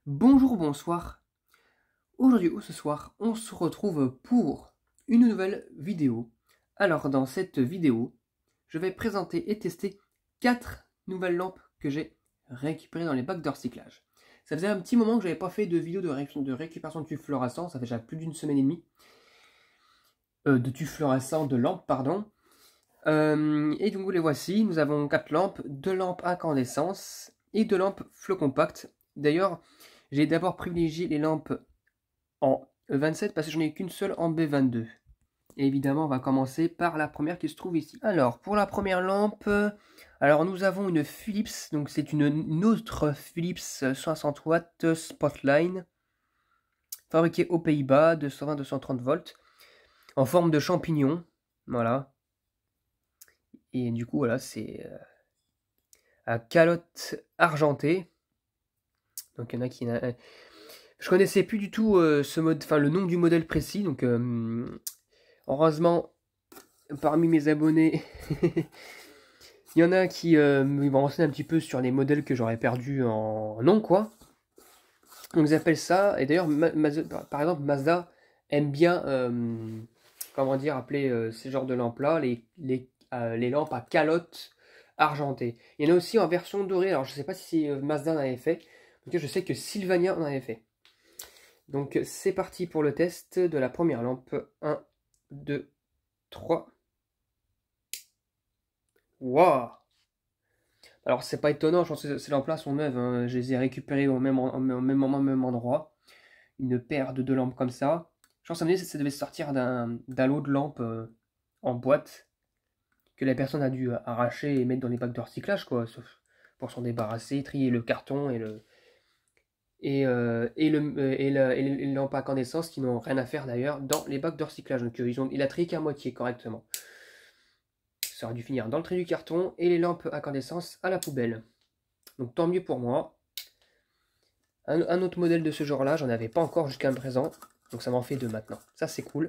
Bonjour, bonsoir. Aujourd'hui ou ce soir, on se retrouve pour une nouvelle vidéo. Alors, dans cette vidéo, je vais présenter et tester 4 nouvelles lampes que j'ai récupérées dans les bacs de recyclage. Ça faisait un petit moment que j'avais pas fait de vidéo de récupération de tubes fluorescents, ça fait déjà plus d'une semaine et demie. De tubes fluorescents, de lampes, pardon. Et donc, les voici. Nous avons 4 lampes, 2 lampes incandescence et 2 lampes flow compact. D'ailleurs, j'ai d'abord privilégié les lampes en E27 parce que j'en ai qu'une seule en B22. Et évidemment, on va commencer par la première qui se trouve ici. Alors, pour la première lampe, alors nous avons une Philips, donc c'est une autre Philips 60 watts Spotline, fabriquée aux Pays-Bas, 220-230 volts, en forme de champignon, voilà. Et du coup, voilà, c'est à calotte argentée. Donc il y en a qui... je connaissais plus du tout ce mode, enfin le nom du modèle précis, donc heureusement, parmi mes abonnés, il y en a qui m'ont renseigné un petit peu sur les modèles que j'aurais perdu en nom, quoi. Donc ils appellent ça, et d'ailleurs, par exemple, Mazda aime bien, comment dire, appeler ces genres de lampes-là, les lampes à calotte argentée. Il y en a aussi en version dorée, alors je ne sais pas si Mazda en avait fait, en tout cas je sais que Sylvania en avait fait. Donc c'est parti pour le test de la première lampe. 1, 2, 3. Waouh! Alors c'est pas étonnant, je pense que ces lampes-là sont neuves, hein. Je les ai récupérées au même moment, au même endroit. Une paire de 2 lampes comme ça. Je pense que ça devait sortir d'un lot de lampes en boîte que la personne a dû arracher et mettre dans les bacs de recyclage, quoi. Sauf pour s'en débarrasser, trier le carton et les lampes à incandescence qui n'ont rien à faire d'ailleurs dans les bacs de recyclage. Donc il a trié qu'à moitié correctement. Ça aurait dû finir dans le tri du carton et les lampes à incandescence à la poubelle. Donc tant mieux pour moi. Un autre modèle de ce genre là, j'en avais pas encore jusqu'à présent. Donc ça m'en fait 2 maintenant. Ça c'est cool.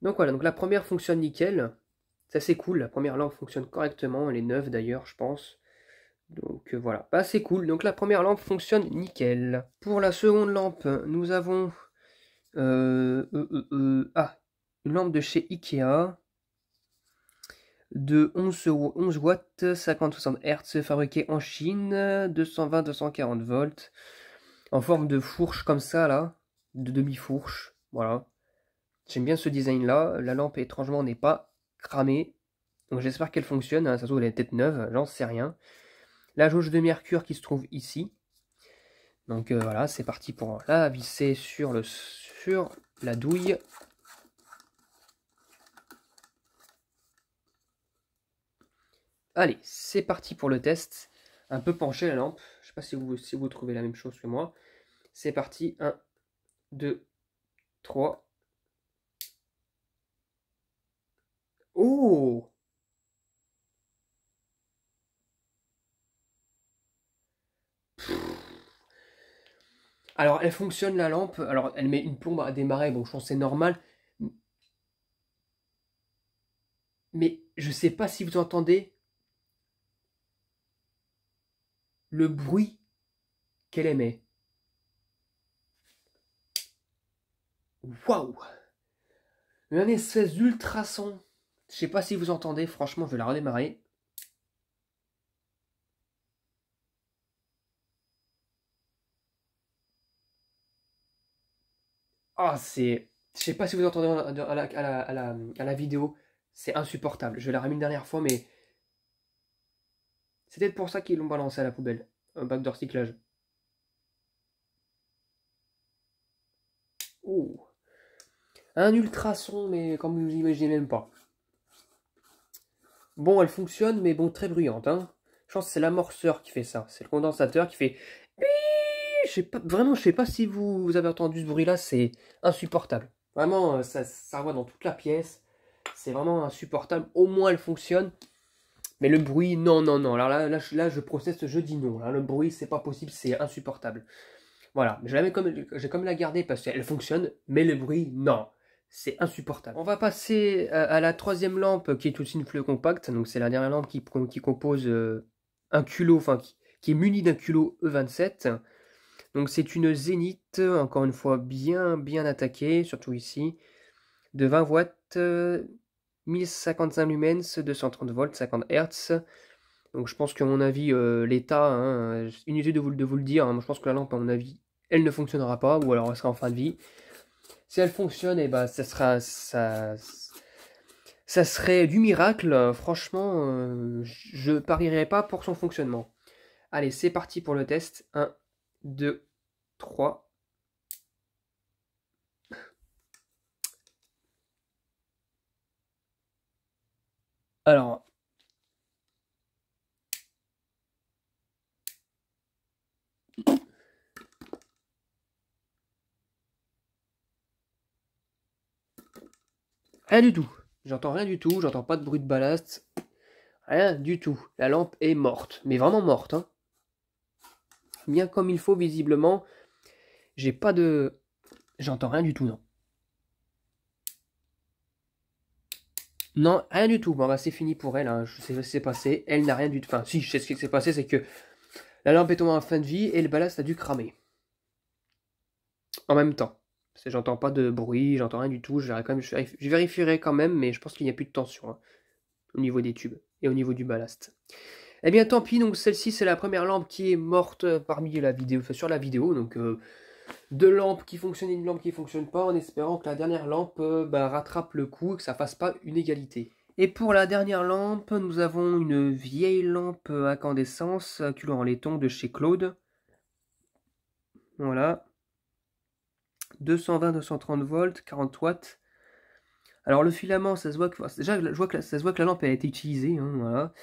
Donc voilà, donc la première fonctionne nickel. Ça c'est cool, la première lampe fonctionne correctement. Elle est neuve d'ailleurs je pense. Donc voilà, bah, c'est cool. Donc la première lampe fonctionne nickel. Pour la seconde lampe, nous avons une lampe de chez Ikea de 11 watts, 50-60 Hz, fabriquée en Chine, 220-240 volts, en forme de fourche comme ça là, de demi-fourche, voilà. J'aime bien ce design là, la lampe étrangement n'est pas cramée, donc j'espère qu'elle fonctionne, hein. Ça se trouve elle est peut-être neuve, j'en sais rien. La jauge de mercure qui se trouve ici, donc voilà, c'est parti pour la visser sur la douille. Allez, c'est parti pour le test. Un peu penché la lampe. Je ne sais pas si vous trouvez la même chose que moi. C'est parti. 1, 2, 3. Oh! Alors, elle fonctionne la lampe. Alors, elle met une plombe à démarrer. Bon, je pense que c'est normal. Mais je ne sais pas si vous entendez le bruit qu'elle émet. Waouh! Un espèce d'ultrason. Je sais pas si vous entendez, franchement, je vais la redémarrer. Ah, c'est... Je sais pas si vous entendez à la vidéo. C'est insupportable. Je l'ai remis une dernière fois, mais... C'est peut-être pour ça qu'ils l'ont balancé à la poubelle. Un bac de recyclage. Oh! Un ultrason, mais comme vous imaginez même pas. Bon, elle fonctionne, mais bon, très bruyante, hein. Je pense que c'est l'amorceur qui fait ça. C'est le condensateur qui fait... Je sais pas, vraiment, je sais pas si vous avez entendu ce bruit-là, c'est insupportable. Vraiment, ça va dans toute la pièce. C'est vraiment insupportable. Au moins, elle fonctionne. Mais le bruit, non, non, non. Alors là, je proteste, je dis non. Là, le bruit, c'est pas possible, c'est insupportable. Voilà, j'ai comme la garder parce qu'elle fonctionne, mais le bruit, non. C'est insupportable. On va passer à la troisième lampe qui est aussi une fleur compacte. Donc c'est la dernière lampe qui compose un culot, enfin qui est munie d'un culot E27. Donc c'est une Zénith, encore une fois bien attaquée, surtout ici, de 20 watts, 1055 lumens, 230 volts, 50 Hz. Donc je pense qu'à mon avis, l'état, hein, inutile de vous le dire, hein, moi je pense que la lampe, à mon avis, elle ne fonctionnera pas, ou alors elle sera en fin de vie. Si elle fonctionne, et bah, ça serait du miracle. Franchement, je parierais pas pour son fonctionnement. Allez, c'est parti pour le test. 1, 2, 3. Alors, rien du tout. J'entends rien du tout, j'entends pas de bruit de ballast. Rien du tout. La lampe est morte, mais vraiment morte, hein. Bien comme il faut, visiblement. J'ai pas de... J'entends rien du tout, non. Non, rien du tout. Bon, bah, c'est fini pour elle, hein. Je sais ce qui s'est passé. Elle n'a rien du tout. Enfin, si, je sais ce qui s'est passé, c'est que la lampe est tombée en fin de vie et le ballast a dû cramer. En même temps. Parce que j'entends pas de bruit, j'entends rien du tout. Je vérifierai quand même, mais je pense qu'il n'y a plus de tension, hein, au niveau des tubes et au niveau du ballast. Eh bien, tant pis. Donc, celle-ci, c'est la première lampe qui est morte parmi la vidéo, enfin, sur la vidéo. Donc, deux lampes qui fonctionnent et une lampe qui ne fonctionne pas, en espérant que la dernière lampe rattrape le coup et que ça fasse pas une égalité. Et pour la dernière lampe, nous avons une vieille lampe à incandescence, couleur en laiton de chez Claude. Voilà. 220-230 volts, 40 watts. Alors le filament, ça se voit que... Déjà, ça se voit que la lampe a été utilisée, hein, voilà.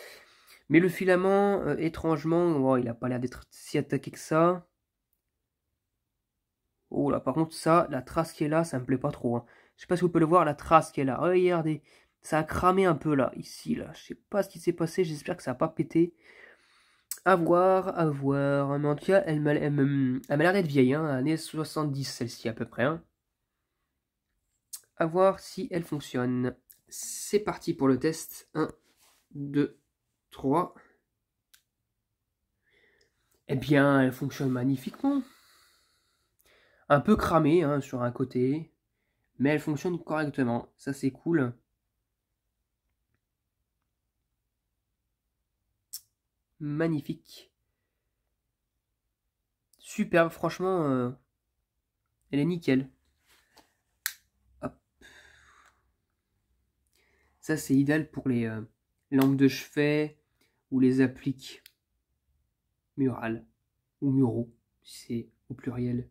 Mais le filament, étrangement, il n'a pas l'air d'être si attaqué que ça. Oh là, par contre, ça, la trace qui est là, ça me plaît pas trop, hein. Je sais pas si vous pouvez le voir, la trace qui est là. Regardez, ça a cramé un peu là, ici, là. Je sais pas ce qui s'est passé, j'espère que ça n'a pas pété. À voir, à voir. Mais en tout cas, elle m'a l'air d'être vieille, hein. Année 70, celle-ci, à peu près, hein. À voir si elle fonctionne. C'est parti pour le test. 1, 2, 3. Eh bien, elle fonctionne magnifiquement. Un peu cramée, hein, sur un côté. Mais elle fonctionne correctement. Ça, c'est cool. Magnifique. Superbe, franchement, elle est nickel. Hop. Ça, c'est idéal pour les lampes de chevet ou les appliques murales ou muraux, si c'est au pluriel.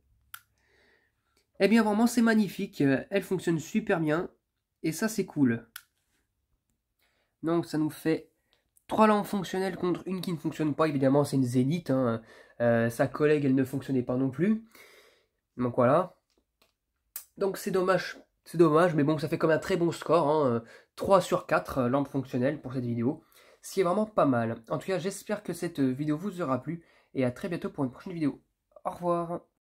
Eh bien, vraiment, c'est magnifique. Elle fonctionne super bien. Et ça, c'est cool. Donc, ça nous fait 3 lampes fonctionnelles contre une qui ne fonctionne pas. Évidemment, c'est une Zénith, hein. Sa collègue, elle ne fonctionnait pas non plus. Donc, voilà. Donc, c'est dommage. C'est dommage, mais bon, ça fait comme un très bon score, hein. 3 sur 4 lampes fonctionnelles pour cette vidéo. Ce qui est vraiment pas mal. En tout cas, j'espère que cette vidéo vous aura plu. Et à très bientôt pour une prochaine vidéo. Au revoir.